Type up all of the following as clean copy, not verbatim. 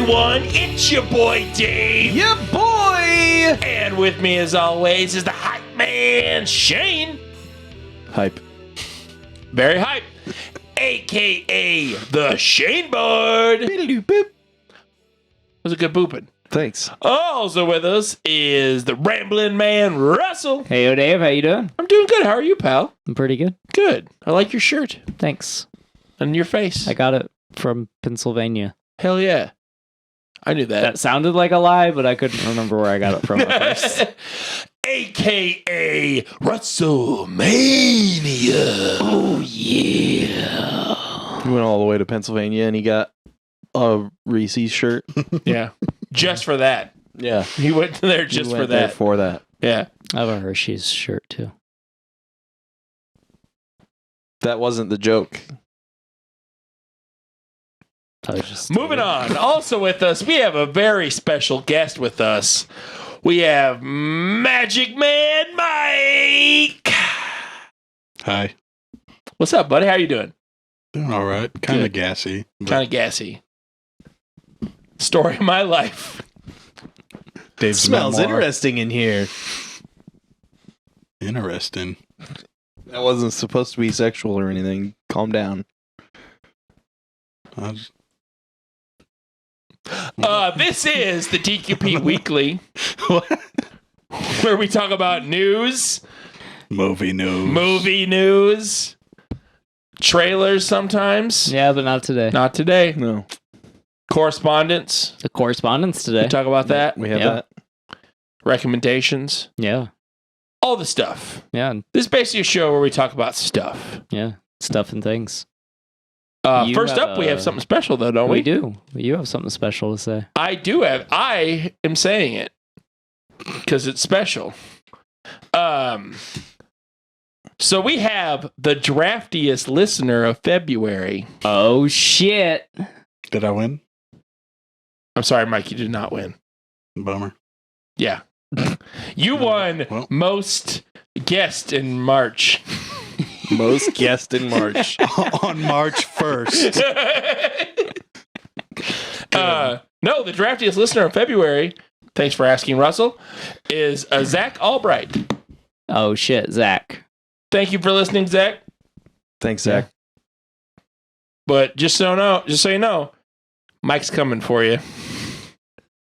everyone? It's your boy Dave. Yeah, boy! And with me as always is the hype man, Shane. Hype. Very hype. AKA the Shane Board. Boop. Was a good booping. Thanks. Also with us is the rambling man, Russell. Hey, Dave, how you doing? I'm doing good. How are you, pal? I'm pretty good. Good. I like your shirt Thanks. and your face. I got it from Pennsylvania. Hell yeah. I knew that. That sounded like a lie, but I couldn't remember where I got it from at first. AKA WrestleMania. Oh, yeah. He went all the way to Pennsylvania and he got a Reese's shirt. Yeah. Just for that. Yeah. He went there just He for went there that. for that. Yeah. I have a Hershey's shirt, too. That wasn't the joke. I was just Moving on. Also with us, we have a very special guest with us. We have Magic Man Mike. Hi. What's up, buddy? How you doing? Doing all right. Kind Good. of gassy. but Kind of gassy. Story of my life. Dave's Smells memoir. interesting in here. Interesting. That wasn't supposed to be sexual or anything. Calm down. This is the DQP Weekly, What? where we talk about news, Movie news. movie news, trailers sometimes. Yeah, but not today. Not today. No. Correspondence. The correspondence today. We talk about that. We have Yeah. that. Recommendations. Yeah. All the stuff. Yeah. This is basically a show where we talk about stuff. Yeah. Stuff and things. You First have up, we have something special, though, don't we? We do. You have something special to say. I do have. I am saying it because it's special. So we have the draftiest listener of February. Oh, shit. Did I win? I'm sorry, Mike, you did not win. Bummer. Yeah. You won Well. most guest in March. Most guest in March. On March 1st. No, the draftiest listener of February, thanks for asking, Russell, is Zach Albright. Oh, shit, Zach. Thank you for listening, Zach. Thanks, Zach. But just so you know, Mike's coming for you.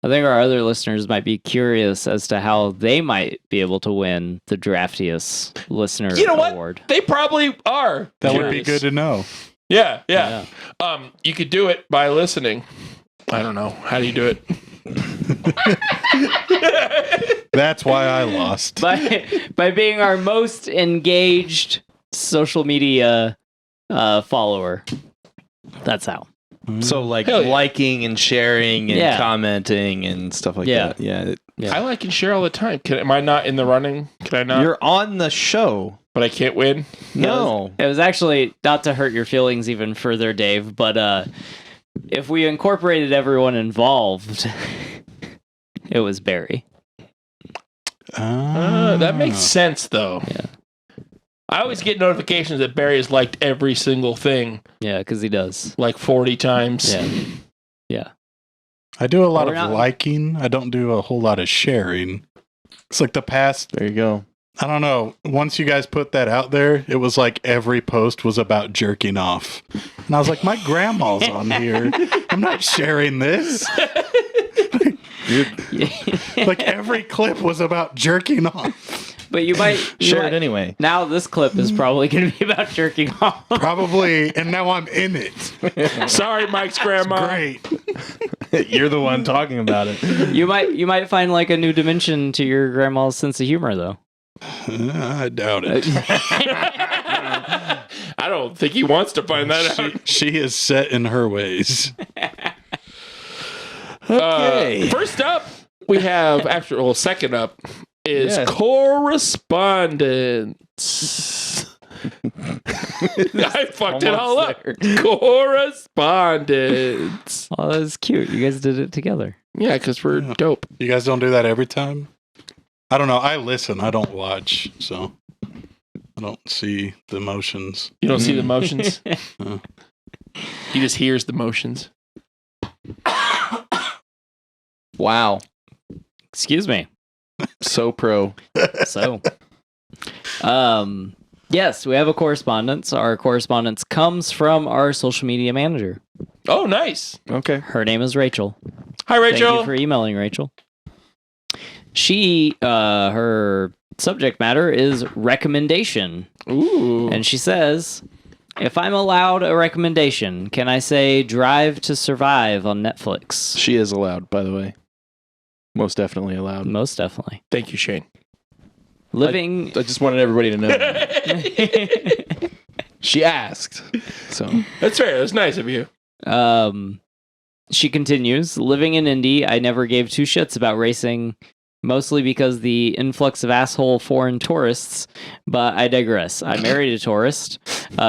I think our other listeners might be curious as to how they might be able to win the draftiest listener You know what? award. They probably are. That would be curious. good to know. Yeah. You could do it by listening. I don't know. How do you do it? That's why I lost. By being our most engaged social media follower. That's how. So, like, Hell yeah. liking and sharing and Yeah. commenting and stuff like Yeah. that. Yeah. Yeah. I like and share all the time. Am I not in the running? Can I not? You're on the show. But I can't win. No. It was actually, not to hurt your feelings even further, Dave, but if we incorporated everyone involved, it was Barry. That makes sense, though. Yeah. I always get notifications that Barry has liked every single thing Yeah, because he does. like 40 times. Yeah. I do a lot We're of not- liking. I don't do a whole lot of sharing. It's like the past, There you go. I don't know. Once you guys put that out there, it was like every post was about jerking off. And I was like, my grandma's on here. I'm not sharing this. Like every clip was about jerking off. But you might Share it anyway. Now this clip is probably going to be about jerking off. Probably. And now I'm in it. Sorry, Mike's grandma. Great. You're the one talking about it. You might find like a new dimension to your grandma's sense of humor, though. I doubt it. I don't think he wants to find that out. She is set in her ways. Okay. First up, we have, second up is Yeah. correspondence. I fucked it all up. Almost Correspondence. Oh, that's cute. You guys did it together. Yeah, because we're Yeah. dope. You guys don't do that every time? I don't know. I listen. I don't watch. So I don't see the motions. You don't see the motions. Uh. He just hears the motions. Wow. Excuse me. So pro. So, yes, we have a correspondence. Our correspondence comes from our social media manager. Oh, nice. Okay. Her name is Rachel. Hi, Rachel. Thank you for emailing, Rachel. She, her subject matter is recommendation. Ooh. And she says, if I'm allowed a recommendation, can I say Drive to Survive on Netflix? She is allowed, by the way. Most definitely allowed. Most definitely. Thank you, Shane. Living. I just wanted everybody to know. She asked. So That's fair. That's nice of you. She continues, living in Indy, I never gave two shits about racing, mostly because the influx of asshole foreign tourists, but I digress. I married a tourist,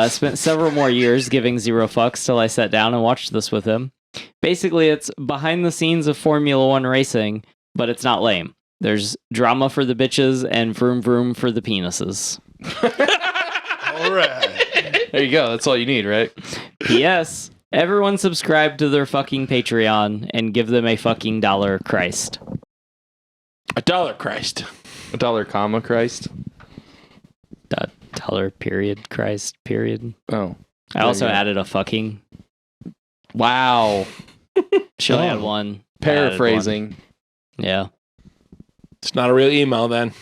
spent several more years giving zero fucks till I sat down and watched this with him. Basically, it's behind the scenes of Formula One racing, but it's not lame. There's drama for the bitches and vroom vroom for the penises. All right. there you go. That's all you need, right? P.S. Everyone subscribe to their fucking Patreon and give them a fucking $1, Christ. $1, Christ. $1, comma, Christ. $1, period, Christ, period. Oh. I also you go. added a fucking. Wow. She only had one. Paraphrasing. I added one. Yeah. It's not a real email then.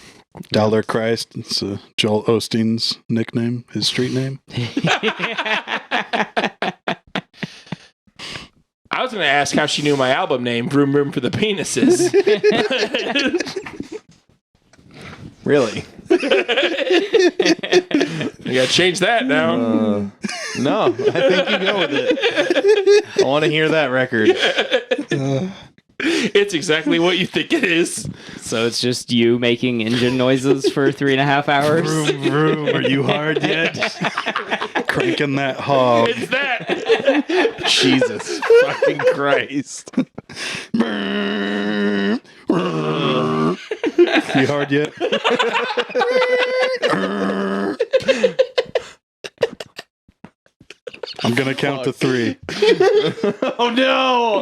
Dollar Christ. It's Joel Osteen's nickname, his street name. I was going to ask how she knew my album name, Vroom Vroom for the Penises. Really? You got to change that now. No, I think you go with it. I want to hear that record. It's exactly what you think it is. So it's just you making engine noises for 3.5 hours? Vroom, vroom. Are you hard yet? Cranking that hog. It's that. Jesus fucking Christ. You hard yet? I'm going to count to 3. Oh no!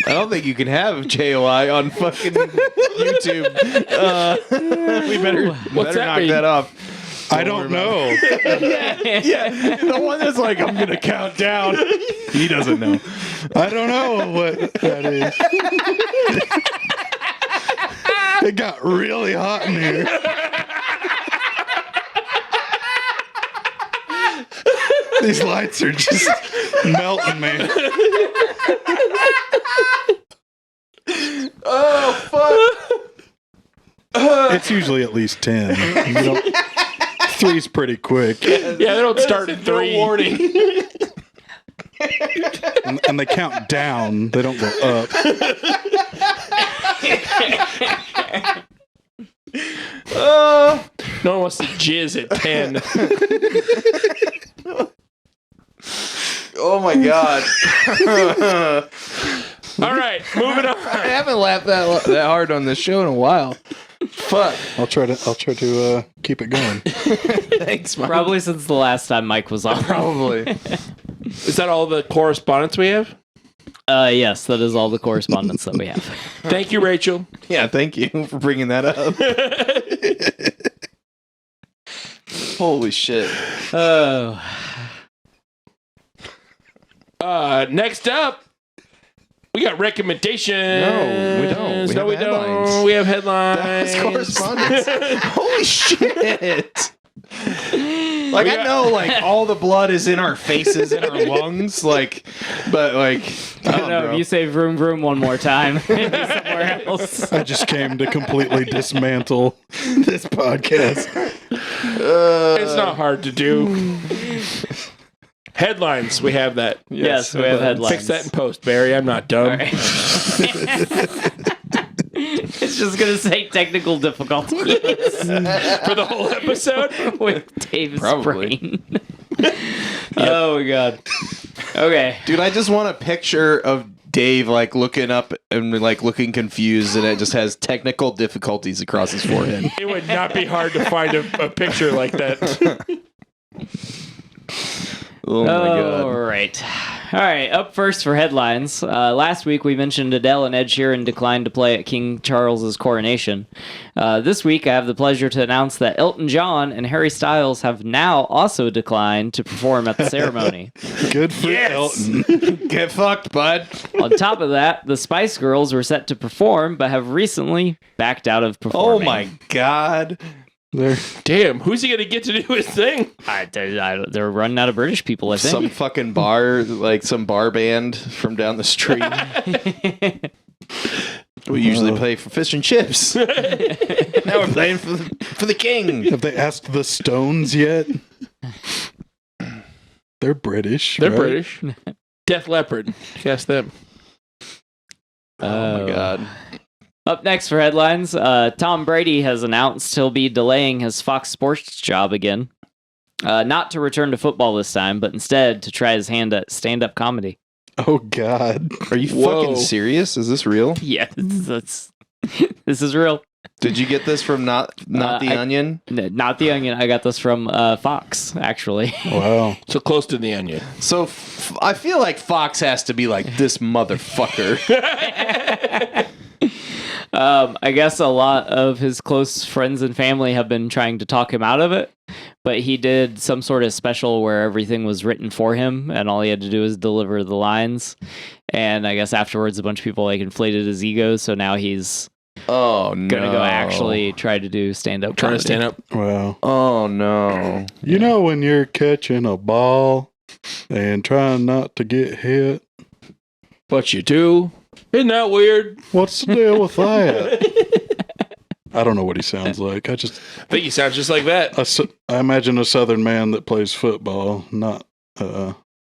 I don't think you can have JOI on fucking YouTube. We better that knock mean? that off. I don't know. Yeah, the one that's like, I'm gonna count down. He doesn't know. I don't know what that is. It got really hot in here. These lights are just melting me. Oh fuck! It's usually at least 10. You don't, 3's pretty quick. Yeah, they don't start at 3. No warning. And they count down. They don't go up. No one wants to jizz at 10. Oh my god! All right, moving on. I haven't laughed that hard on this show in a while. Fuck. I'll try to keep it going. Thanks, Mike. Probably since the last time Mike was on. Probably. Is that all the correspondence we have? Yes, that is all the correspondence that we have. Thank you, Rachel. Yeah, thank you for bringing that up. Holy shit. Oh. Next up, we got recommendations. No, we don't. We No, have we headlines. don't. We have headlines. That's correspondence. Holy shit. Like, I know, like, all the blood is in our faces and our lungs, like, but, like, I don't know. bro. If you say vroom vroom one more time, it'd be somewhere else. I just came to completely dismantle this podcast. It's not hard to do. Headlines. We have that. Yes, we have headlines. Fix that in post, Barry. I'm not dumb. All right. It's just going to say technical difficulties For the whole episode. with Dave's Probably. brain. Oh, my God. Okay. Dude, I just want a picture of Dave, like, looking up and, like, looking confused, and it just has technical difficulties across his forehead. It would not be hard to find a picture like that. Oh my All god. right. All right, up first for headlines. Last week we mentioned Adele and Ed Sheeran declined to play at King Charles's coronation. This week I have the pleasure to announce that Elton John and Harry Styles have now also declined to perform at the ceremony. Good for Elton. Get fucked, bud. On top of that, the Spice Girls were set to perform but have recently backed out of Oh performing. my god. They're Damn, who's he gonna get to do his thing? They're running out of British people, I think. Some fucking bar, like some bar band from down the street. We usually play for fish and chips. Now we're playing for the king. have they asked the Stones yet? They're British. They're right? British. Def Leppard. Guess them. Oh my god. Up next for headlines, Tom Brady has announced he'll be delaying his Fox Sports job again. Not to return to football this time, but instead to try his hand at stand-up comedy. Oh God. Are you Whoa. fucking serious? Is this real? Yeah, this is real. Did you get this from not the Onion? Not the Onion. I got this from Fox, actually. Wow. So close to the Onion. So I feel like Fox has to be like this motherfucker. I guess a lot of his close friends and family have been trying to talk him out of it, but he did some sort of special where everything was written for him and all he had to do was deliver the lines. And I guess afterwards a bunch of people like inflated his ego, so now he's Oh no. gonna go actually try to do stand-up Trying comedy. to stand up. Wow. Oh no. You know when you're catching a ball and trying not to get hit? What you do? Isn't that weird? What's the deal with that? I don't know what he sounds like. I think he sounds just like that. I imagine a Southern man that plays football. Not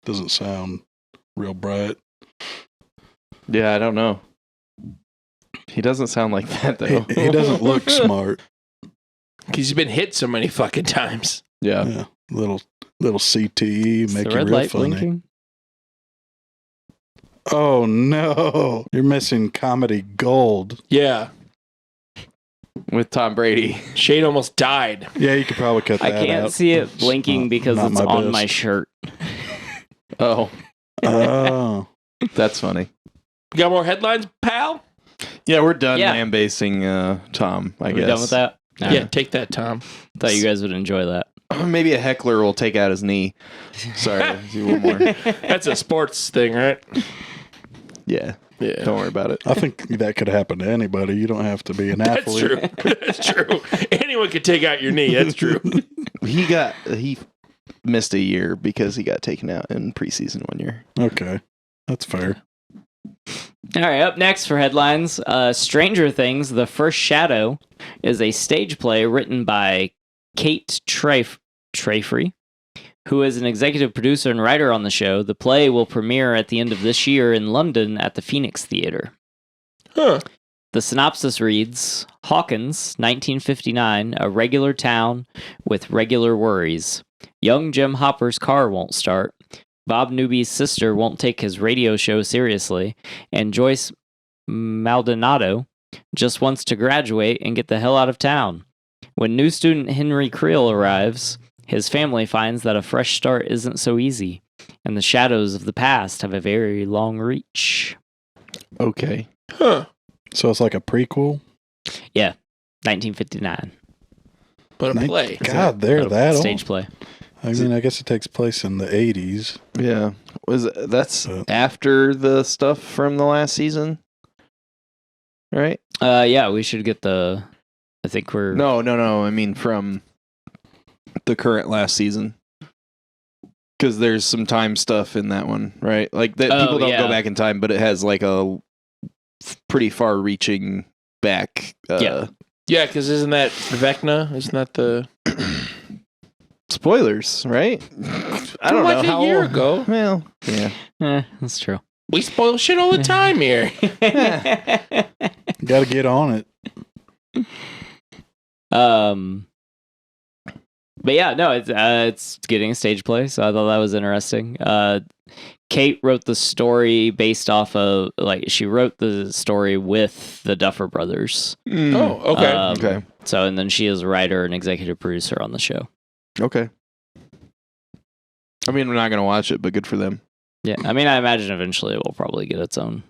doesn't sound real bright. Yeah, I don't know. He doesn't sound like that though. He doesn't look smart. Because he's been hit so many fucking times. Yeah. Yeah, little CTE Is make the you red real light funny. blinking? Oh no, you're missing comedy gold. Yeah. With Tom Brady. Shane almost died. Yeah, you could probably cut I that can't out. see it blinking not- because not it's my on best. my shirt. Oh, Oh, that's funny. We got more headlines, pal? Yeah, we're done Yeah. lambasting Tom, I Are guess. we done with that? Nah. Yeah, take that, Tom. Thought you guys would enjoy that. Maybe a heckler will take out his knee. Sorry, do one more. That's a sports thing, right? Yeah, Yeah. don't worry about it. I think that could happen to anybody. You don't have to be an That's athlete. true. That's true. Anyone could take out your knee. That's true. He missed a year because he got taken out in preseason 1 year. Okay, that's fair. All right, up next for headlines, Stranger Things, The First Shadow is a stage play written by Kate Trayfree, who is an executive producer and writer on the show. The play will premiere at the end of this year in London at the Phoenix Theatre. Huh. The synopsis reads, Hawkins, 1959, a regular town with regular worries. Young Jim Hopper's car won't start. Bob Newby's sister won't take his radio show seriously. And Joyce Maldonado just wants to graduate and get the hell out of town. When new student Henry Creel arrives, his family finds that a fresh start isn't so easy, and the shadows of the past have a very long reach. Okay. Huh. So it's like a prequel. 1959. But a Nin- play. God, they're that Stage old. play. I mean, I guess it takes place in the 80s. Yeah. That's Uh, after the stuff from the last season? Right? Yeah, we should get the. I think we're. No. I mean from the current last season. Because there's some time stuff in that one, right? Like that Oh, people don't yeah. go back in time, but it has like a pretty far-reaching back. Yeah. Yeah, because isn't that Vecna? Isn't that the... Spoilers, right? I don't like know how a year old- ago. Well, yeah. That's true. We spoil shit all the time here. You got to get on it. But yeah, no, it's getting a stage play, so I thought that was interesting. Kate wrote the story based off of she wrote the story with the Duffer Brothers. Oh, okay. Okay. So, and then she is a writer and executive producer on the show. Okay. I mean, I'm not gonna watch it, but good for them. Yeah, I mean, I imagine eventually it will probably get its own.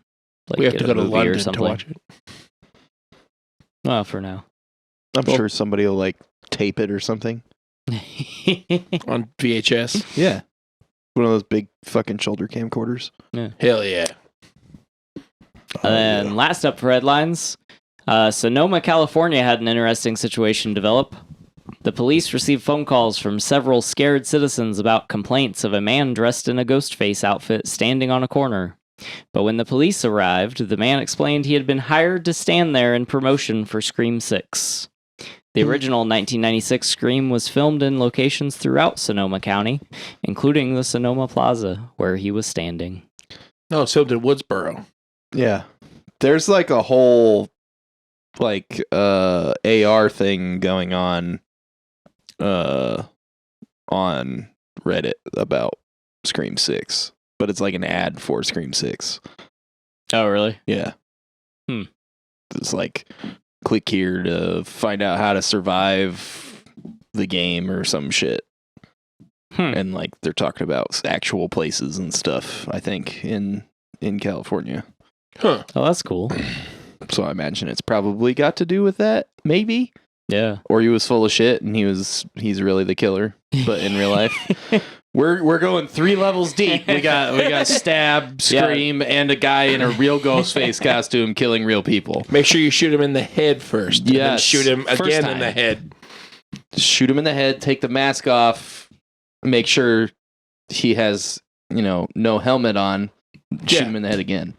Like, We have to get go a to movie London or to something. watch it. Well, for now. I'm sure somebody will like tape it or something. On VHS. Yeah, one of those big fucking shoulder camcorders. Hell yeah. And then last up for headlines, Sonoma, California had an interesting situation develop. The police received phone calls from several scared citizens about complaints of a man dressed in a ghost face outfit standing on a corner. But when the police arrived, the man explained he had been hired to stand there in promotion for Scream 6. The original 1996 Scream was filmed in locations throughout Sonoma County, including the Sonoma Plaza, where he was standing. No, it's filmed in Woodsboro. Yeah, there's like a whole like AR thing going on Reddit about Scream 6, but it's like an ad for Scream 6. Oh, really? Yeah. Hmm. It's like click here to find out how to survive the game or some shit. And like they're talking about actual places and stuff, I think, in California. Huh. Oh, that's cool. So I imagine it's probably got to do with that, maybe. Yeah. Or he was full of shit and he's really the killer, but in real life. We're going 3 levels deep. We got stab, scream, and a guy in a real ghost face costume killing real people. Make sure you shoot him in the head first. And then Yes. shoot him First again time. in the head. Shoot him in the head, take the mask off, make sure he has, no helmet on, shoot Yeah. him in the head again.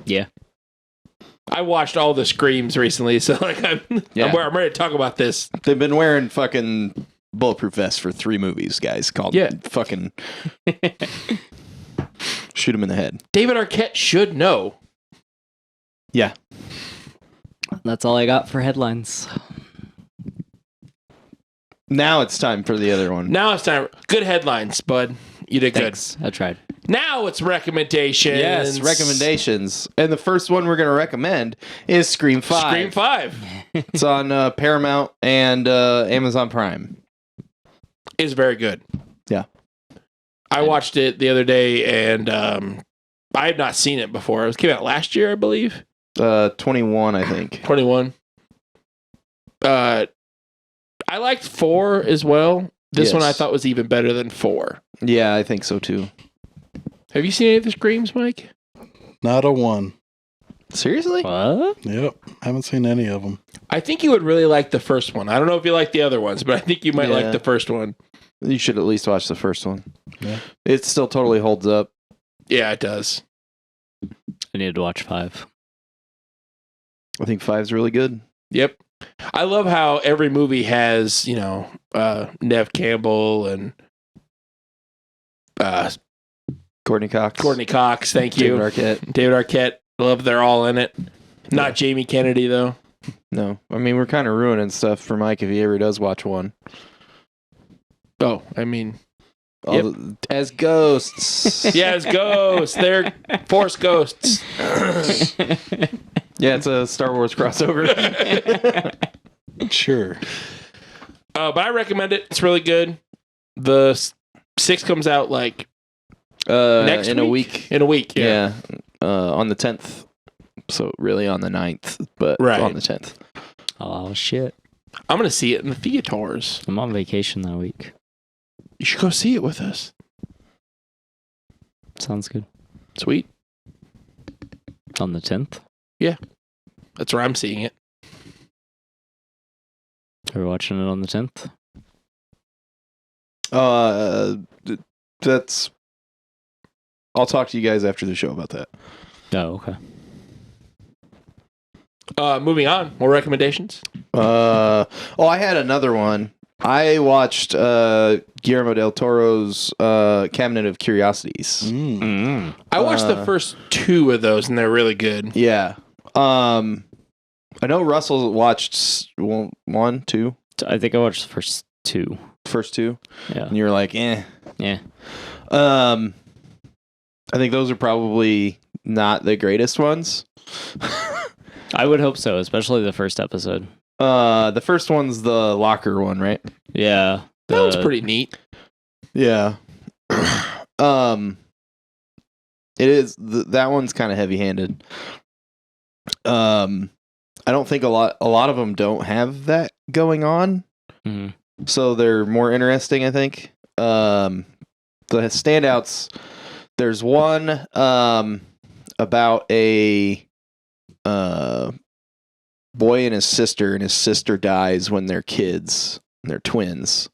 Yeah. I watched all the Screams recently, so like I'm ready to talk about this. They've been wearing fucking bulletproof vests for 3 movies, guys. Called fucking shoot him in the head. David Arquette should know. Yeah. That's all I got for headlines. Now it's time for the other one. Now it's time. Good headlines, bud. You did Thanks. I tried. good. Now it's recommendations. Yes, recommendations. And the first one we're going to recommend is Scream 5. Scream 5 It's on Paramount and Amazon Prime. is very good. Yeah. I watched it the other day, and I had not seen it before. It came out last year, I believe. 21, I think. 21. I liked 4 as well. This one I Yes. thought was even better than 4. Yeah, I think so too. Have you seen any of the Screams, Mike? Not a one. Seriously? What? Yep. Haven't seen any of them. I think you would really like the first one. I don't know if you like the other ones, but I think you might like Yeah. the first one. You should at least watch the first one. Yeah. It still totally holds up. Yeah, it does. I needed to watch 5. I think 5's really good. Yep. I love how every movie has, Nev Campbell and Courtney Cox. Courtney Cox. Thank you. David Arquette. David Arquette. I love they're all in it. Not Jamie Kennedy, though. No. I mean, we're kind of ruining stuff for Mike if he ever does watch one. Oh, I mean, As ghosts. yeah, it's ghosts. They're Force ghosts. Yeah, it's a Star Wars crossover. Sure. But I recommend it. It's really good. The 6 comes out like next in a week. In a week, Yeah. On the 10th. So really on the 9th, but Right. on the 10th. Oh, shit. I'm going to see it in the theaters. I'm on vacation that week. You should go see it with us. Sounds good. Sweet. On the 10th? That's where I'm seeing it. Are we watching it on the 10th? That's. I'll talk to you guys after the show about that. Oh, okay. Moving on. More recommendations? I had another one. I watched Guillermo del Toro's Cabinet of Curiosities. Mm. I watched the first 2 of those, and they're really good. Yeah. I know Russell watched 1, 2, I think I watched the first 2. first 2, Yeah. and you're like, eh. Yeah. I think those are probably not the greatest ones. I would hope so, especially the first episode. The first one's the locker one, right? Yeah. That one's pretty neat. Yeah. It is that one's kind of heavy-handed. I don't think a lot of them don't have that going on. Mhm. So they're more interesting, I think. The standouts, there's one about a boy and his sister dies when they're kids. They're twins.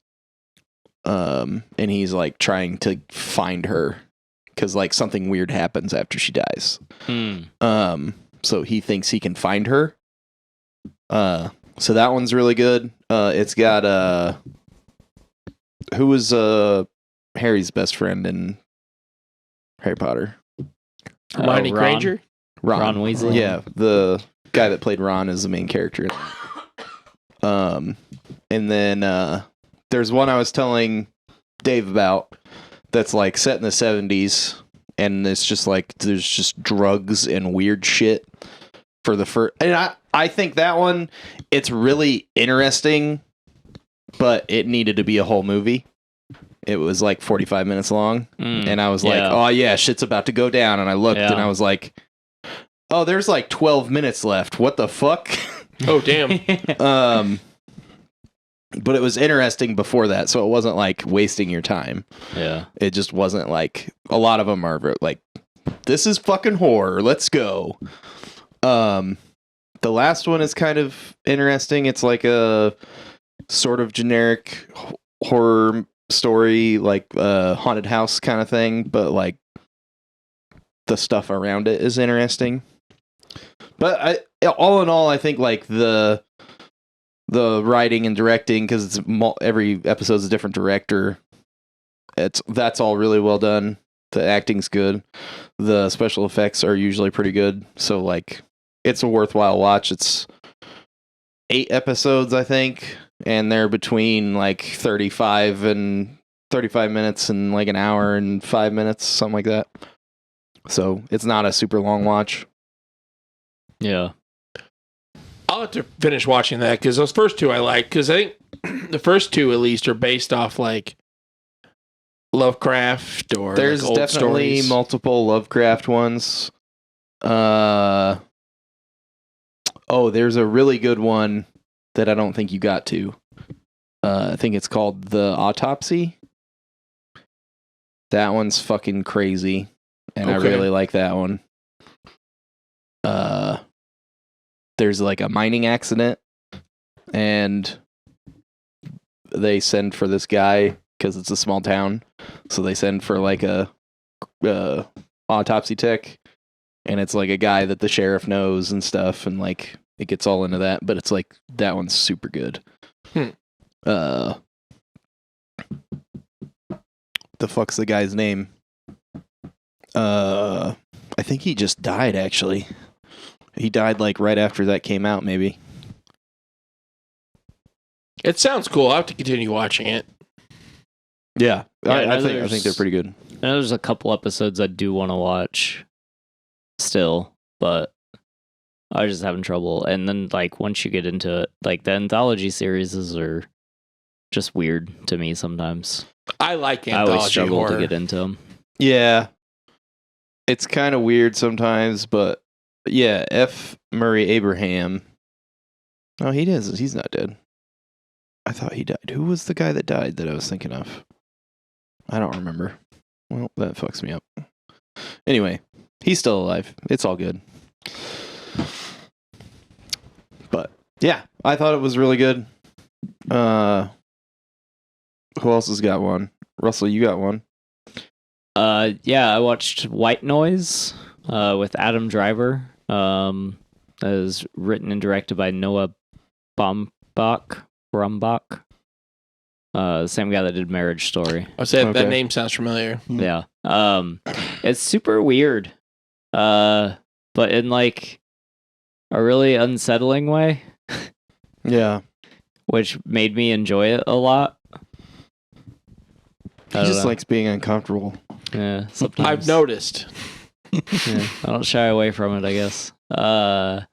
And he's like trying to find her because like something weird happens after she dies. So he thinks he can find her. So that one's really good. It's got who was Harry's best friend in Harry Potter? Hermione Ron. Granger? Ron Weasley. Yeah, the guy that played Ron is the main character. And then there's one I was telling Dave about that's like set in the 70s, and it's just like there's just drugs and weird shit for the first. And I think that one, it's really interesting, but it needed to be a whole movie. It was like 45 minutes long, and I was like, oh yeah, shit's about to go down. And I looked, and I was like, oh, there's like 12 minutes left. What the fuck? Oh, damn. But it was interesting before that, so it wasn't like wasting your time. Yeah. It just wasn't like, a lot of them are like, this is fucking horror, let's go. The last one is kind of interesting. It's like a sort of generic horror story, like haunted house kind of thing, but like the stuff around it is interesting. But all in all, I think like the writing and directing, because it's every episode is a different director. That's all really well done. The acting's good. The special effects are usually pretty good. So like, it's a worthwhile watch. It's 8 episodes, I think, and they're between like 35 minutes and like an hour and 5 minutes, something like that. So it's not a super long watch. Yeah. I'll have to finish watching that because those first two I like, because I think the first two at least are based off like Lovecraft or There's like old definitely stories. multiple Lovecraft ones. There's a really good one that I don't think you got to. I think it's called The Autopsy. That one's fucking crazy, and I Okay. really like that one. There's like a mining accident, and they send for this guy because it's a small town. So they send for like a autopsy tech, and it's like a guy that the sheriff knows and stuff, and like it gets all into that. But it's like that one's super good. The fuck's the guy's name? I think he just died actually. He died like right after that came out, maybe. It sounds cool. I'll have to continue watching it. Yeah, Yeah, I think they're pretty good. I know there's a couple episodes I do want to watch still, but I was just having trouble. And then, like, once you get into it, like, the anthology series are just weird to me sometimes. I like I always anthology struggle horror. to get into them. Yeah, it's kind of weird sometimes, but yeah, F. Murray Abraham. Oh, he is. He's not dead. I thought he died. Who was the guy that died that I was thinking of? I don't remember. Well, that fucks me up. Anyway, he's still alive. It's all good. But yeah, I thought it was really good. Who else has got one? Russell, you got one? Yeah, I watched White Noise with Adam Driver. It was written and directed by Noah Baumbach. The same guy that did Marriage Story. I said Okay. that name sounds familiar. Yeah. It's super weird. But in like a really unsettling way, Yeah. which made me enjoy it a lot. He just likes being uncomfortable. yeah, sometimes. I've noticed. Yeah, I don't shy away from it, I guess. But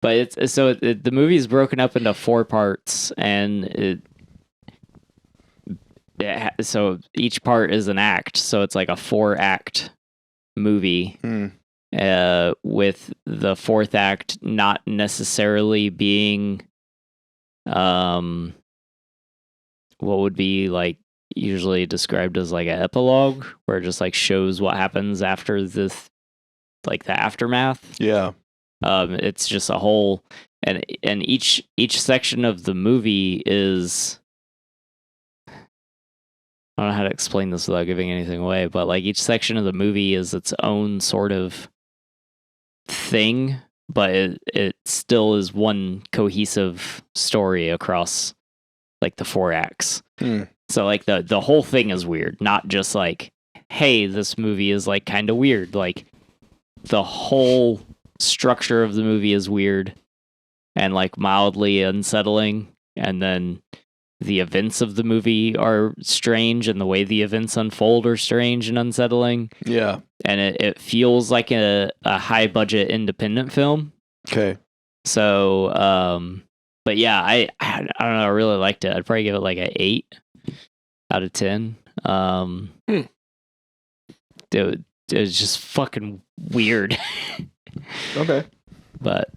the movie is broken up into 4 parts, and so each part is an act. So it's like a 4-act movie. With the 4th act not necessarily being what would be like usually described as like an epilogue, where it just like shows what happens after this, like the aftermath. Yeah. It's just a whole, and each section of the movie is, I don't know how to explain this without giving anything away, but like each section of the movie is its own sort of thing, but it still is one cohesive story across like the 4 acts. So like the whole thing is weird, not just like, hey, this movie is like kind of weird. Like the whole structure of the movie is weird and like mildly unsettling, and then the events of the movie are strange, and the way the events unfold are strange and unsettling. Yeah. And it feels like a high budget independent film. Okay. So, but yeah, I don't know, I really liked it. I'd probably give it like an 8 out of 10. It was just fucking weird. Okay. But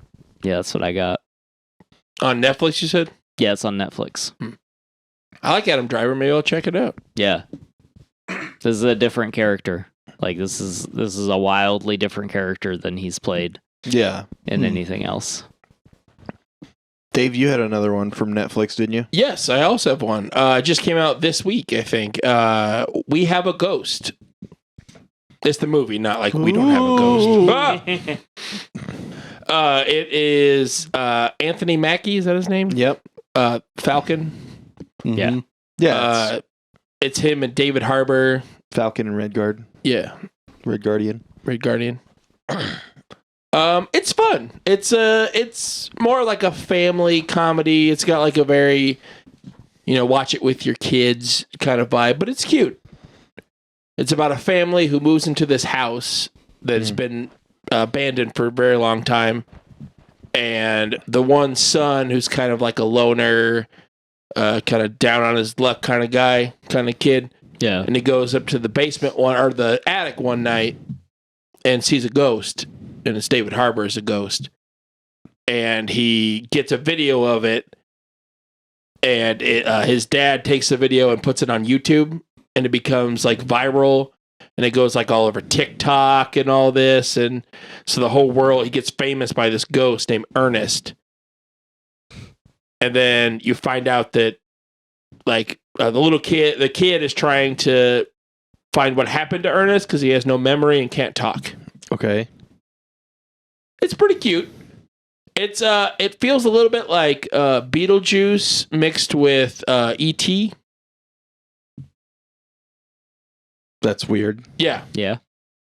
yeah, that's what I got. On Netflix, you said? Yeah, it's on Netflix. I like Adam Driver. Maybe I'll check it out. Yeah. This is a different character. Like this is a wildly different character than he's played Yeah. in anything else. Dave, you had another one from Netflix, didn't you? Yes, I also have one. It just came out this week, I think. We Have a Ghost. It's the movie, not like We Don't Have a Ghost. It is Anthony Mackie, is that his name? Yep. Falcon. Yeah. Yeah. It's him and David Harbour. Falcon and Red Guard. Yeah. Red Guardian. Red Guardian. It's fun. It's more like a family comedy. It's got like a very, watch it with your kids kind of vibe, but it's cute. It's about a family who moves into this house that's been abandoned for a very long time. And the one son, who's kind of like a loner, kind of down on his luck kind of guy, kind of kid. Yeah. And he goes up to the basement or the attic one night and sees a ghost. And it's David Harbour as a ghost. And he gets a video of it. And his dad takes the video and puts it on YouTube. And it becomes like viral. And it goes like all over TikTok and all this. And so the whole world, he gets famous by this ghost named Ernest. And then you find out that like the kid is trying to find what happened to Ernest because he has no memory and can't talk. Okay. It's pretty cute. It feels a little bit like Beetlejuice mixed with E.T. That's weird. Yeah. Yeah.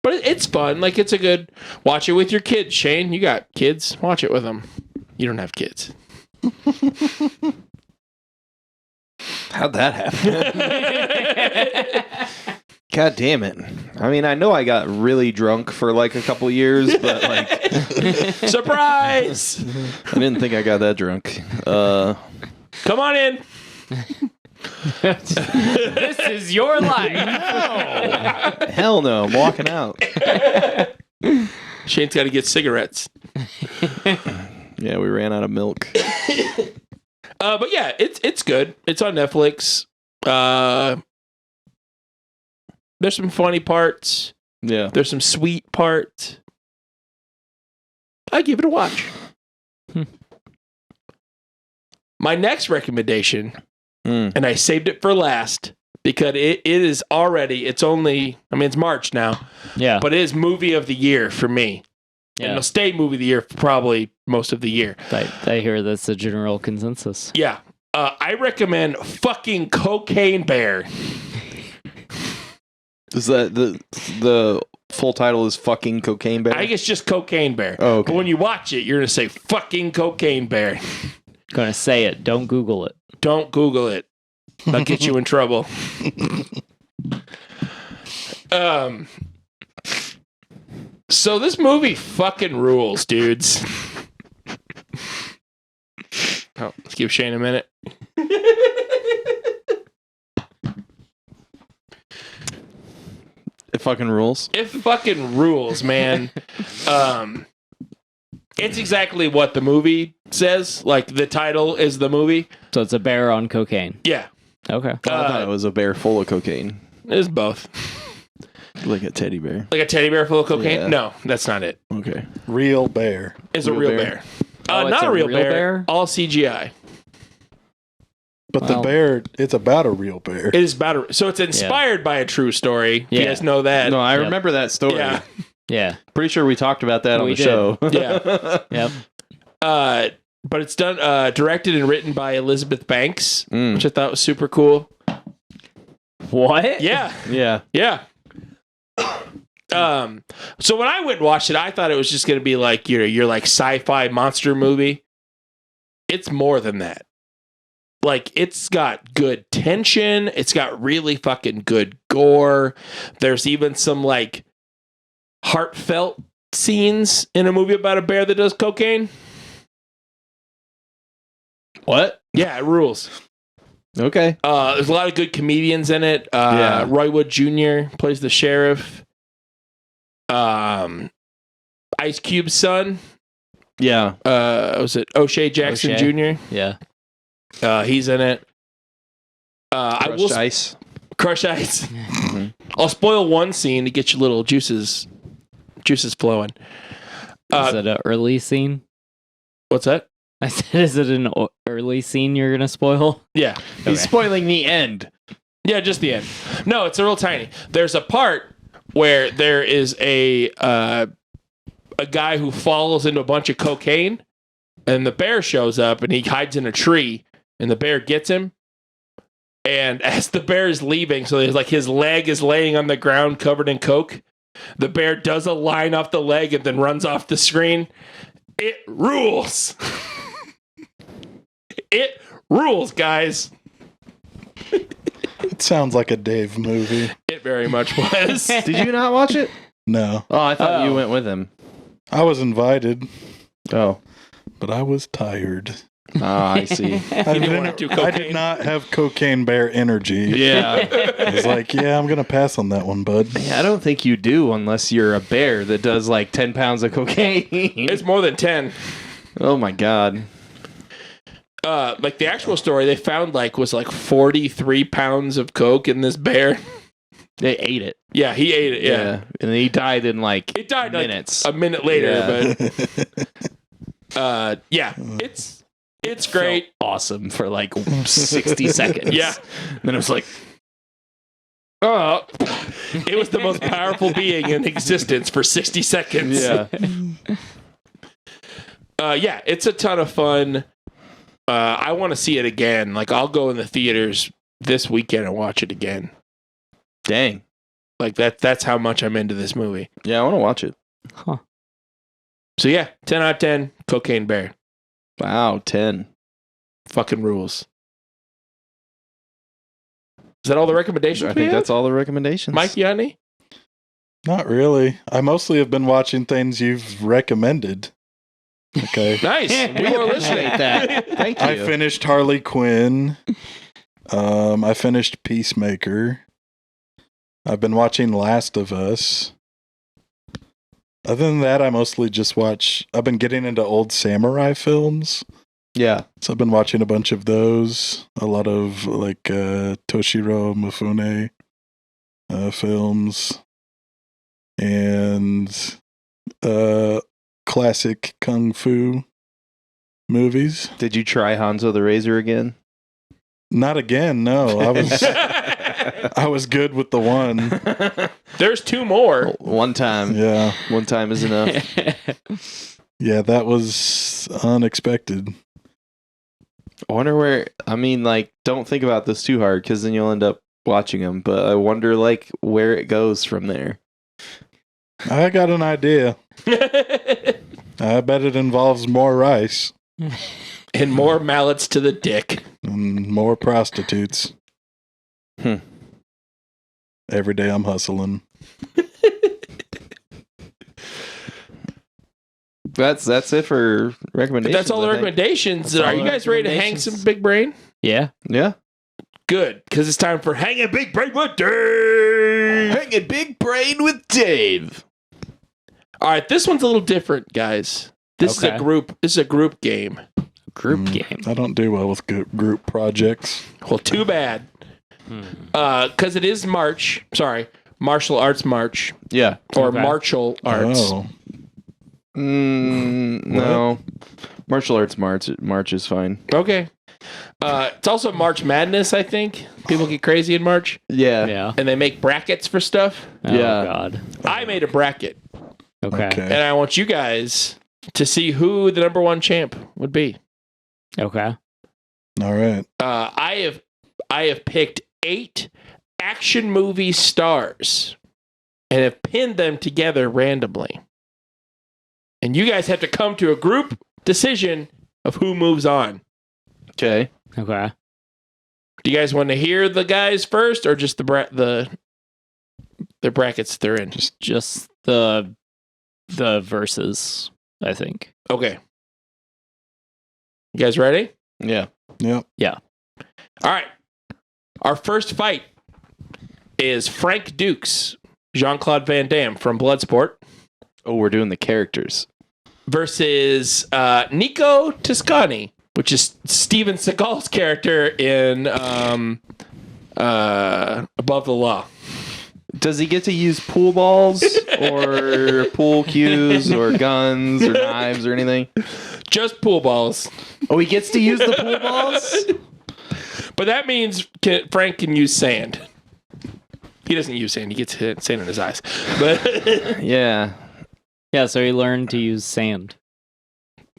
But it's fun. Like, it's a good... Watch it with your kids, Shane. You got kids. Watch it with them. You don't have kids. How'd that happen? God damn it. I mean, I know I got really drunk for like a couple years, but like... Surprise! I didn't think I got that drunk. Come on in. This is your life. Hell no, I'm walking out. Shane's got to get cigarettes. Yeah, we ran out of milk. But yeah, it's good. It's on Netflix. There's some funny parts. Yeah. There's some sweet parts. I give it a watch. My next recommendation, and I saved it for last because it is already, it's March now. Yeah. But it is movie of the year for me. Yeah. And it'll stay movie of the year for probably most of the year. I hear that's the general consensus. Yeah. I recommend fucking Cocaine Bear. Is that the full title is fucking Cocaine Bear? I think it's just Cocaine Bear. Oh, okay. But when you watch it, you're going to say fucking Cocaine Bear. Gonna say it. Don't Google it. Don't Google it. I'll get you in trouble. So this movie fucking rules, dudes. Let's give Shane a minute. It fucking rules. It fucking rules, man. It's exactly what the movie says. Like, the title is the movie. So it's a bear on cocaine. Yeah. Okay. I thought it was a bear full of cocaine. It's both. Like a teddy bear. Like a teddy bear full of cocaine? Yeah. No, that's not it. Okay. Real bear. It's a real bear. Oh, it's Not a a real real bear. bear? All CGI. But the Well. bear, it's about a real bear. It is about so it's inspired by a true story. Yeah. You guys know that. No, I Yep. remember that story. Yeah. Yeah. Pretty sure we talked about that on We the did. show. Yeah. Yep. But it's done directed and written by Elizabeth Banks, Mm. which I thought was super cool. What? Yeah. Yeah. Yeah. So when I went and watched it, I thought it was just going to be like your like sci-fi monster movie. It's more than that. Like, it's got good tension. It's got really fucking good gore. There's even some like heartfelt scenes in a movie about a bear that does cocaine. What? Yeah, it rules. Okay. There's a lot of good comedians in it. Yeah. Roy Wood Jr. plays the sheriff. Ice Cube's son. Yeah. Was it O'Shea Jackson O'Shea? Jr.? Yeah. He's in it. I will Ice. Crush Ice. I'll spoil one scene to get your little juices flowing. Is it an early scene? What's that? I said, is it an early scene you're going to spoil? Yeah. He's spoiling the end. Yeah, just the end. No, it's real tiny. There's a part where there is a guy who falls into a bunch of cocaine, and the bear shows up, and he hides in a tree, and the bear gets him. And as the bear is leaving, so there's like his leg is laying on the ground covered in coke. The bear does a line off the leg and then runs off the screen. It rules. It rules, guys. It sounds like a Dave movie. It very much was. Did you not watch it? No, Oh, I thought you Oh. went with him. I was invited, Oh. but I was tired. Ah, I see. I didn't wanna do I cocaine? did not have cocaine bear energy. Yeah. I was like, yeah, I'm gonna pass on that one, bud. Yeah, I don't think you do unless you're a bear that does like 10 pounds of cocaine. It's more than 10. Oh my God. Like the actual story they found was 43 pounds of coke in this bear. They ate it. Yeah, he ate it. Yeah. And he died in like It died minutes. a minute later, Yeah. but yeah, it's great. Felt awesome for like 60 seconds. Yeah. And then it was like, It was the most powerful being in existence for 60 seconds. yeah. Yeah, it's a ton of fun. I want to see it again. Like, I'll go in the theaters this weekend and watch it again. Dang. Like, that's how much I'm into this movie. Yeah, I want to watch it. So yeah, 10 out of 10, Cocaine Bear. Wow, 10. Fucking rules. Is that all the recommendations? I think that's all the recommendations. Mike, you got any? Not really. I mostly have been watching things you've recommended. Okay. Nice. We were listening. appreciate that. Thank you. I finished Harley Quinn. I finished Peacemaker. I've been watching Last of Us. Other than that, I mostly just watch. I've been getting into old samurai films. Yeah. So I've been watching a bunch of those. A lot of Toshiro Mifune films. And classic kung fu movies. Did you try Hanzo the Razor again? Not again, no. I was good with the one. There's two more. One time. Yeah. One time is enough. Yeah, that was unexpected. I wonder where, don't think about this too hard because then you'll end up watching them. But I wonder, where it goes from there. I got an idea. I bet it involves more rice And more mallets to the dick. and more prostitutes. Every day I'm hustling. That's it for recommendations. That's all the I think. recommendations. That's all Are you the guys ready to hang recommendations. some big brain? Yeah. Yeah. Good, because it's time for Hanging Big Brain with Dave. Hanging Big Brain with Dave. All right, this one's a little different, guys. This is a group. This is a group game. Group game. I don't do well with group projects. Well, too bad. Because it is March. Sorry, Martial Arts March. Yeah. Or martial arts. Oh. No. Martial Arts March is fine. Okay. It's also March Madness, I think. People get crazy in March. Yeah. Yeah. And they make brackets for stuff. Oh, Yeah. God. I made a bracket. Okay. And I want you guys to see who the number one champ would be. Okay. All right. I have picked 8 action movie stars and have pinned them together randomly. And you guys have to come to a group decision of who moves on. Okay. Okay. Do you guys want to hear the guys first, or just the brackets they're in? Just the verses, I think. Okay. You guys ready? Yeah. Yep. Yeah. All right. Our first fight is Frank Dukes, Jean-Claude Van Damme from Bloodsport, Oh, we're doing the characters. versus Nico Toscani, which is Steven Seagal's character in Above the Law. Does he get to use pool balls or pool cues or guns or knives or anything? Just pool balls. Oh, he gets to use the pool balls? But that means Frank can use sand. He doesn't use sand. He gets sand in his eyes. But Yeah. Yeah, so he learned to use sand.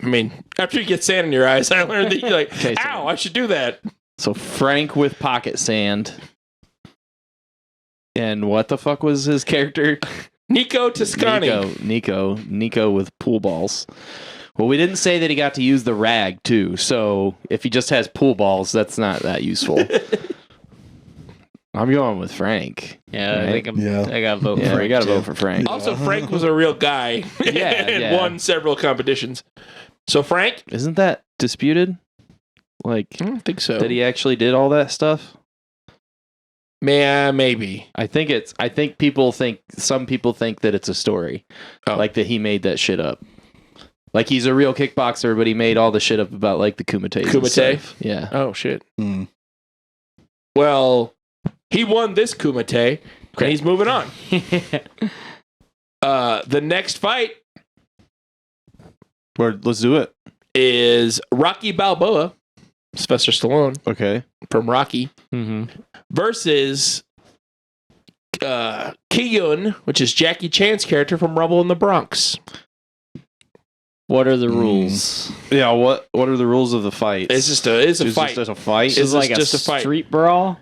I mean, after you get sand in your eyes, I learned that you're like, Okay, so- ow, I should do that. So Frank with pocket sand. And what the fuck was his character? Nico Toscani. Nico with pool balls. Well, we didn't say that he got to use the rag too. So if he just has pool balls, that's not that useful. I'm going with Frank. Yeah, Right? I think I got to vote Yeah, for we it. got to vote for Frank. Also, Frank was a real guy and won several competitions. So, Frank? Isn't that disputed? Like, I don't think so. that he actually did all that stuff? Maybe. I think some people think that it's a story. Oh. Like that he made that shit up. Like he's a real kickboxer, but he made all the shit up about like the Kumite. Kumite? Yeah. Oh, shit. Hmm. Well, he won this Kumite, and he's moving on. The next fight Let's do it. is Rocky Balboa, Sylvester Stallone Okay. from Rocky, Mm-hmm. versus Ki-Yun, which is Jackie Chan's character from Rumble in the Bronx. What are the rules? Yeah. What are the rules of the fight? It's a fight. Just a fight. It's Is it like just a a fight. street brawl?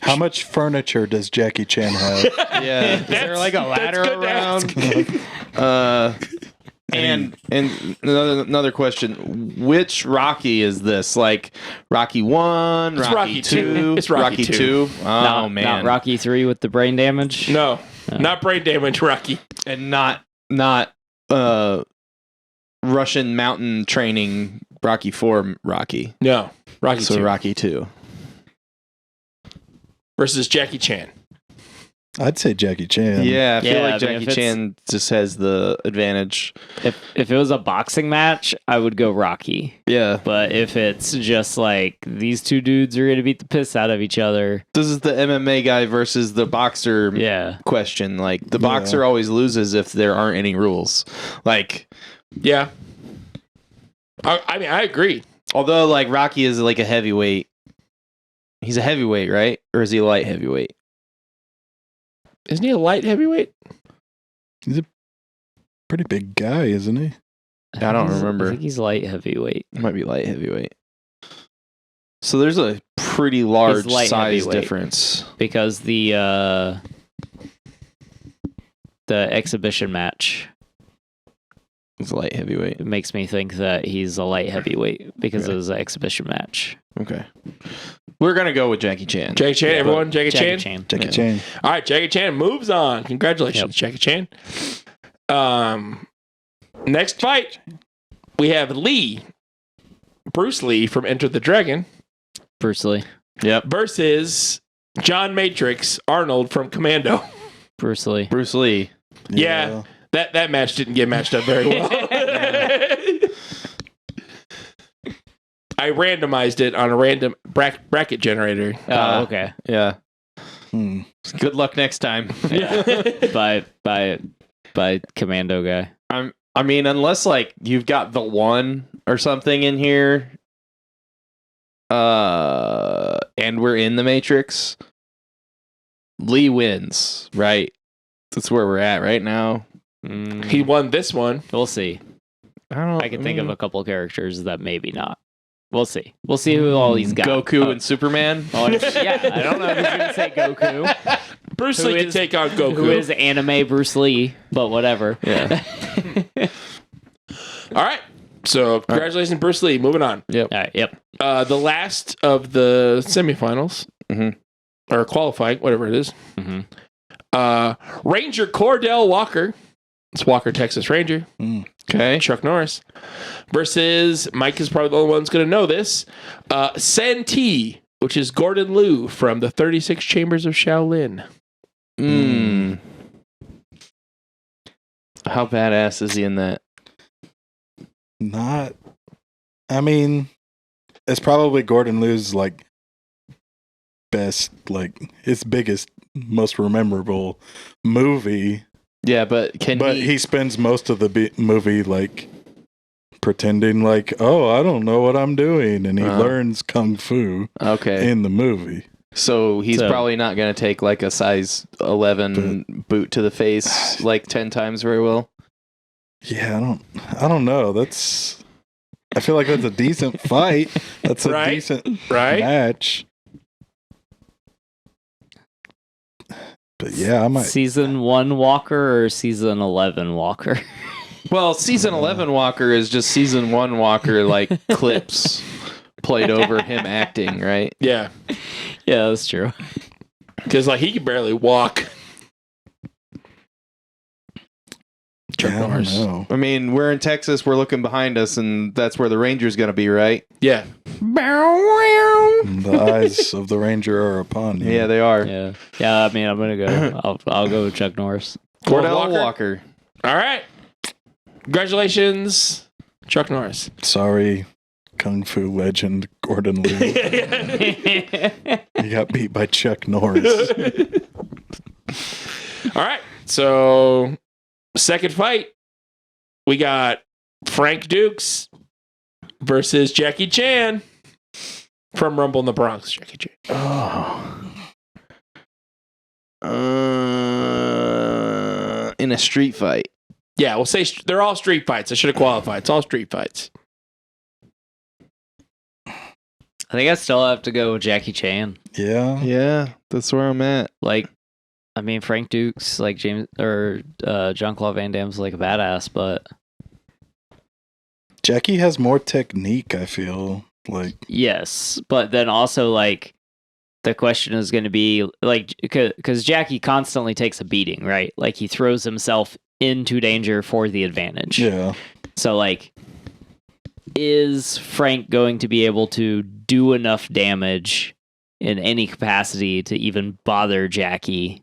How much furniture does Jackie Chan have? Yeah. Is there like a ladder good to around? And another question: which Rocky is this? Like Rocky 1, It's Rocky Rocky 2, It's Rocky 2. Oh man, Not Rocky 3 with the brain damage? No, not brain damage, Rocky. and not Russian mountain training Rocky 4 Rocky. No, Rocky So 2 Rocky 2. versus Jackie Chan. I'd say Jackie Chan. Yeah, I feel Yeah, like but if Jackie it's- Chan just has the advantage. If it was a boxing match, I would go Rocky. Yeah. But if it's just like these two dudes are going to beat the piss out of each other, This is the MMA guy versus the boxer yeah. question. Like the boxer always loses if there aren't any rules. Like Yeah. I mean, I agree. although like Rocky is like a heavyweight. He's a heavyweight, right? Or is he a light heavyweight? Isn't he a light heavyweight? Pretty big guy, isn't he? I don't remember. I think he's light heavyweight. He might be light heavyweight. So there's a pretty large light size heavyweight. difference. Because the exhibition match, He's light heavyweight. it makes me think that he's a light heavyweight because Okay. it was an exhibition match. Okay. We're gonna go with Jackie Chan. Jackie Chan, everyone? Jackie Chan? Jackie Yeah. Chan. All right, Jackie Chan moves on. Congratulations, Jackie Chan. Next fight, we have Bruce Lee from Enter the Dragon, Bruce Lee. Yep. versus John Matrix Arnold from Commando. Bruce Lee. Bruce Lee. Yeah. That match didn't get matched up very well. I randomized it on a random bracket generator. Oh, okay. Yeah. Hmm. Good luck next time. By Commando guy. I mean, unless like you've got the one or something in here, and we're in the Matrix, Lee wins, right? That's where we're at right now. He won this one. We'll see. I can think of a couple characters that maybe not. We'll see. We'll see who all he's got. Goku and Superman. Oh, yeah, I don't know if he's going to say Goku. Bruce Lee can take on Goku. Who is anime Bruce Lee, but whatever. Yeah. All right. So, congratulations, Bruce Lee. Moving on. Yep. All right, yep. The last of the semifinals, or qualifying, whatever it is. Ranger Cordell Walker. It's Walker, Texas Ranger. Okay. Chuck Norris. Versus, Mike is probably the only one who's going to know this, Santee, which is Gordon Liu from the 36 Chambers of Shaolin. How badass is he in that? Not. I mean, it's probably Gordon Liu's like best, like his biggest, most memorable movie. Yeah, but he spends most of the movie like pretending like, oh, I don't know what I'm doing, and he learns kung fu. Okay. In the movie. So he's probably not going to take like a size 11 boot to the face like 10 times very well. Yeah, I don't know. I feel like that's a decent fight. That's a decent match. But yeah, I might. Season 1 Walker or season 11 Walker? Well, season 11 Walker is just season 1 Walker, like clips played over him acting, right? Yeah. Yeah, that's true. Because like he can barely walk. Chuck Norris. I mean, we're in Texas, we're looking behind us, and that's where the Ranger's going to be, right? Yeah. The eyes of the Ranger are upon you. Yeah, they are. Yeah. Yeah, I mean, I'm going to go. I'll go with Chuck Norris. Cordell Walker. All right. Congratulations, Chuck Norris. Sorry, Kung Fu legend Gordon Liu. He got beat by Chuck Norris. All right. So, second fight, we got Frank Dukes versus Jackie Chan from Rumble in the Bronx. Jackie Chan. In a street fight. Yeah, we'll say they're all street fights. I should have qualified. It's all street fights. I think I still have to go with Jackie Chan. Yeah. Yeah, that's where I'm at. Like, I mean, Frank Dukes, like Jean-Claude Van Damme's like a badass, but Jackie has more technique, I feel like. yes, but then also like the question is going to be like, because Jackie constantly takes a beating, right? Like he throws himself into danger for the advantage. Yeah. So like, is Frank going to be able to do enough damage in any capacity to even bother Jackie?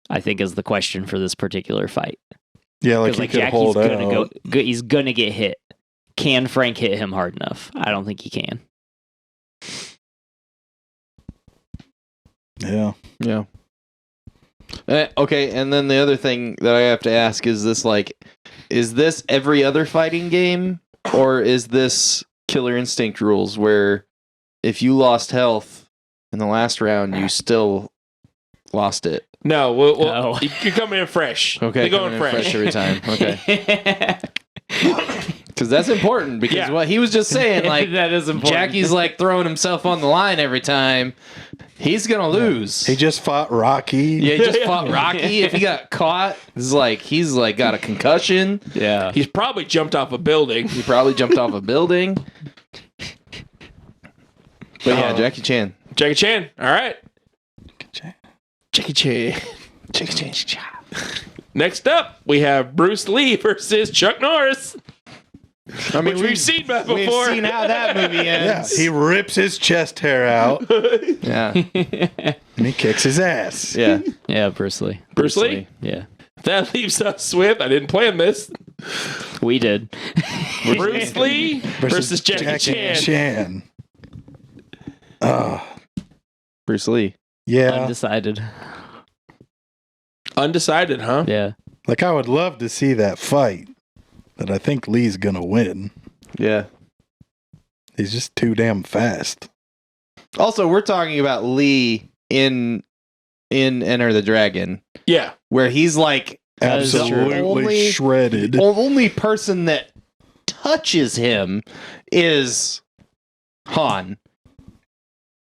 I think is the question for this particular fight. Yeah, like he could hold out. He's gonna get hit. Can Frank hit him hard enough? I don't think he can. Yeah. Yeah. Okay, and then the other thing that I have to ask is this every other fighting game, or is this Killer Instinct rules where if you lost health in the last round, you still lost it? No, No. You're coming in fresh. Okay, They're going fresh every time. Okay. Because that's important, because what he was just saying, like, that is important. Jackie's like throwing himself on the line every time. He's gonna lose. He just fought Rocky. Yeah, he just fought Rocky. If he got caught, he's like got a concussion. Yeah. He's probably jumped off a building. He probably jumped off a building. But yeah, Jackie Chan. Jackie Chan. All right. Jackie Chan. Jackie Chan. Next up, we have Bruce Lee versus Chuck Norris. I mean, Which we've seen that We've before. seen how that movie Yeah, ends. he rips his chest hair out Yeah. and he kicks his ass. Yeah. Yeah, Bruce Lee. Bruce Lee? Yeah. That leaves us with, I didn't plan this, We did. Bruce Lee versus Jackie Chan. Bruce Lee. Yeah, Undecided. Undecided, huh? Yeah. like I would love to see that fight, but I think Lee's gonna win. Yeah. He's just too damn fast. Also, we're talking about Lee in Enter the Dragon, Yeah. where he's like Absolutely only- shredded. the only person that touches him is Han.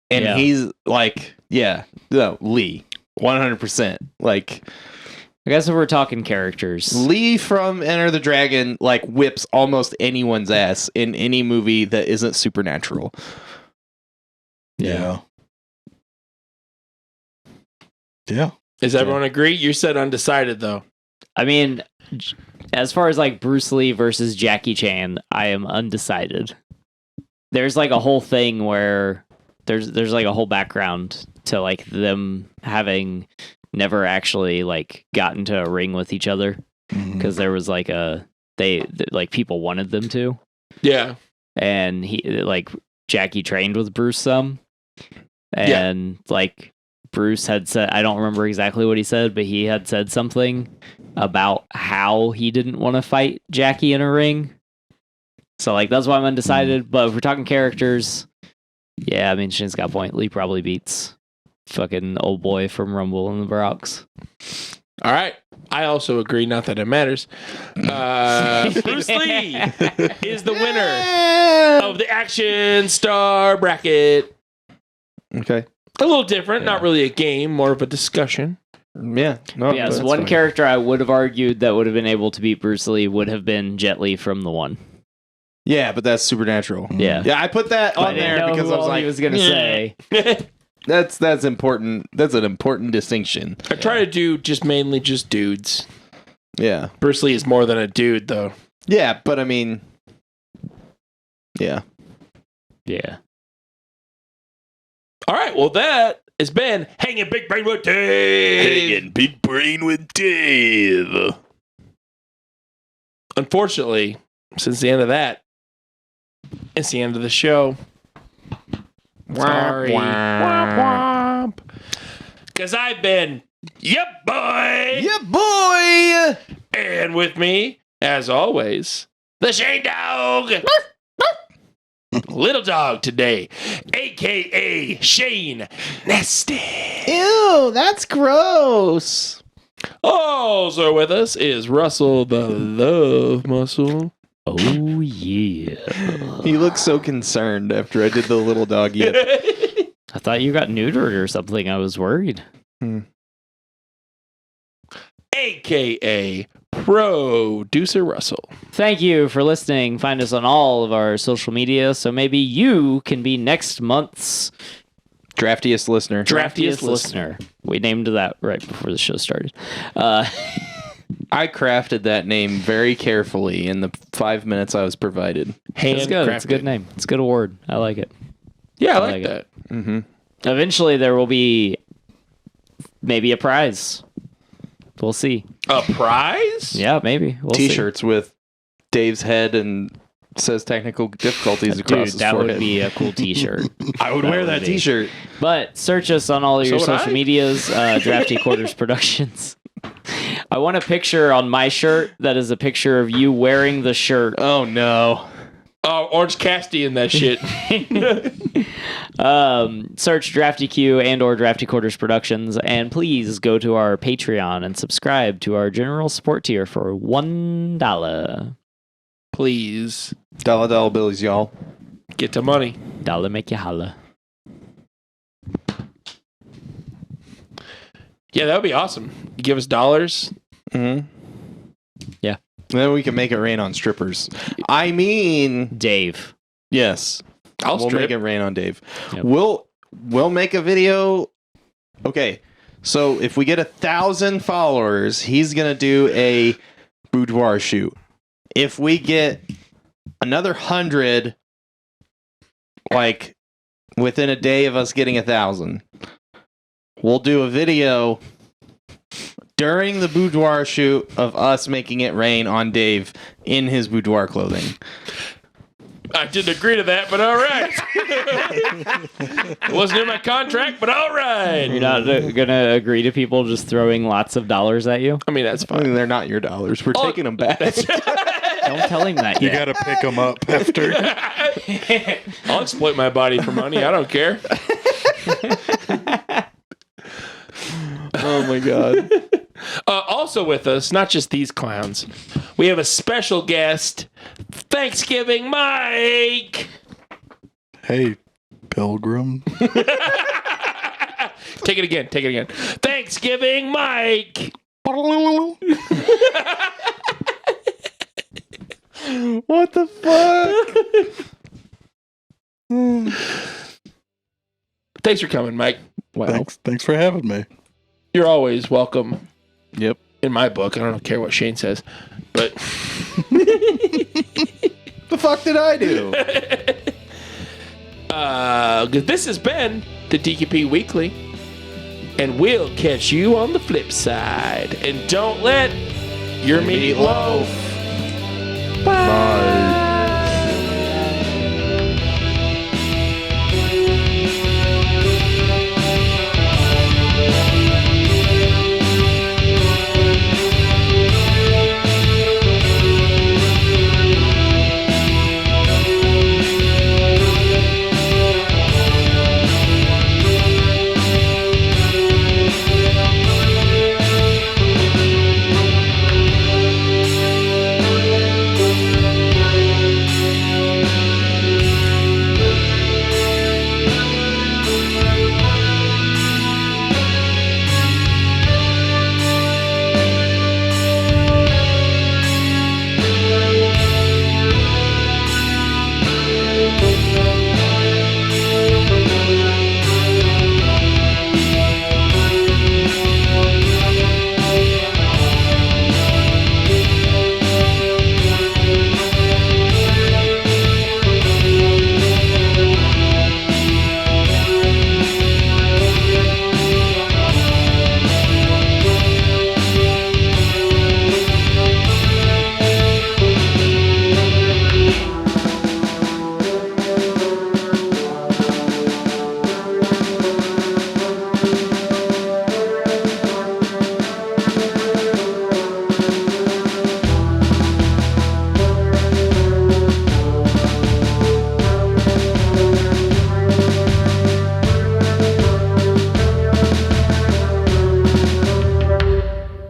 And Yeah. he's like, Lee. 100%. Like, I guess if we're talking characters. Lee from Enter the Dragon, like, whips almost anyone's ass in any movie that isn't supernatural. Yeah. Yeah. Does everyone agree? You said undecided, though. I mean, as far as like Bruce Lee versus Jackie Chan, I am undecided. There's like a whole thing where there's like a whole background to like them having never actually like got into a ring with each other because there was like like people wanted them to, Yeah. and he like Jackie trained with Bruce some, and like Bruce had said, I don't remember exactly what he said, but he had said something about how he didn't want to fight Jackie in a ring. So like that's why I'm undecided. But if we're talking characters, yeah, I mean Shin's got a point. Lee probably beats fucking old boy from Rumble in the Bronx. All right. I also agree. Not that it matters. Bruce Lee is the winner of the Action Star Bracket. Okay. A little different. Not really a game. More of a discussion. Yeah. No, Yes, that's one fine. character I would have argued that would have been able to beat Bruce Lee would have been Jet Li from The One. Yeah, but that's supernatural. Yeah. Yeah, I put that I on didn't there know because who I was all like, he was gonna say. that's important. That's an important distinction. I try to do mainly just dudes. Yeah. Bruce Lee is more than a dude, though. Yeah, but I mean, yeah. Yeah. All right. Well, that has been Hanging Big Brain with Dave. Big Brain with Dave. Unfortunately, since the end of that, it's the end of the show. Sorry. Because I've been, yep, boy. Yeah, boy. And with me, as always, the Shane Dog. Little dog today, a.k.a. Shane Nasty. Ew, that's gross. Also with us is Russell the Love Muscle. Oh yeah. He looks so concerned after I did the little dog yip. I thought you got neutered or something. I was worried. a.k.a. Producer Russell. Thank you for listening. Find us on all of our social media, so maybe you can be next month's Draftiest listener. draftiest listener. We named that right before the show started. I crafted that name very carefully in the 5 minutes I was provided. It's good. It's a good Handcrafted. name. It's a good award. I like it. Yeah, I like like that. Mm-hmm. Eventually, there will be maybe a prize. We'll see. A prize? Yeah, maybe. We'll see. T-shirts with Dave's head and says technical difficulties across Dude, his that forehead. would be a cool T-shirt. I would wear that would be. T-shirt. But search us on all of your So would social I. medias, Drafty Quarters Productions. I want a picture on my shirt that is a picture of you wearing the shirt. Oh no. Oh, Orange Cassidy and that shit. Search Drafty Q and or Drafty Quarters Productions, and please go to our Patreon and subscribe to our general support tier for $1. Please Dollar billies, y'all. get to money. Dollar make you holla. Yeah, that would be awesome. You give us dollars. Mm-hmm. Yeah. Then we can make it rain on strippers. I mean, Dave. yes. I'll We'll strip. make it rain on Dave. Yep. We'll make a video. Okay. So if we get 1,000 followers, he's gonna do a boudoir shoot. If we get another 100, like within a day of us getting 1,000. We'll do a video during the boudoir shoot of us making it rain on Dave in his boudoir clothing. I didn't agree to that, but all right. It wasn't in my contract, but all right. You're not gonna agree to people just throwing lots of dollars at you? I mean, that's I fine. mean, they're not your dollars. We're taking them back. Don't tell him that You yet. got to pick them up after. I'll exploit my body for money. I don't care. Oh my god. Also with us, not just these clowns, we have a special guest, Thanksgiving Mike. Hey, Pilgrim. Take it again. Thanksgiving Mike. What the fuck? Thanks for coming, Mike. Wow. Thanks for having me. You're always welcome. Yep. In my book, I don't care what Shane says, but The fuck did I do? this has been the DQP Weekly, and we'll catch you on the flip side. And don't let your meat loaf. Bye.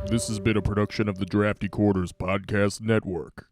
This has been a production of the Drafty Quarters Podcast Network.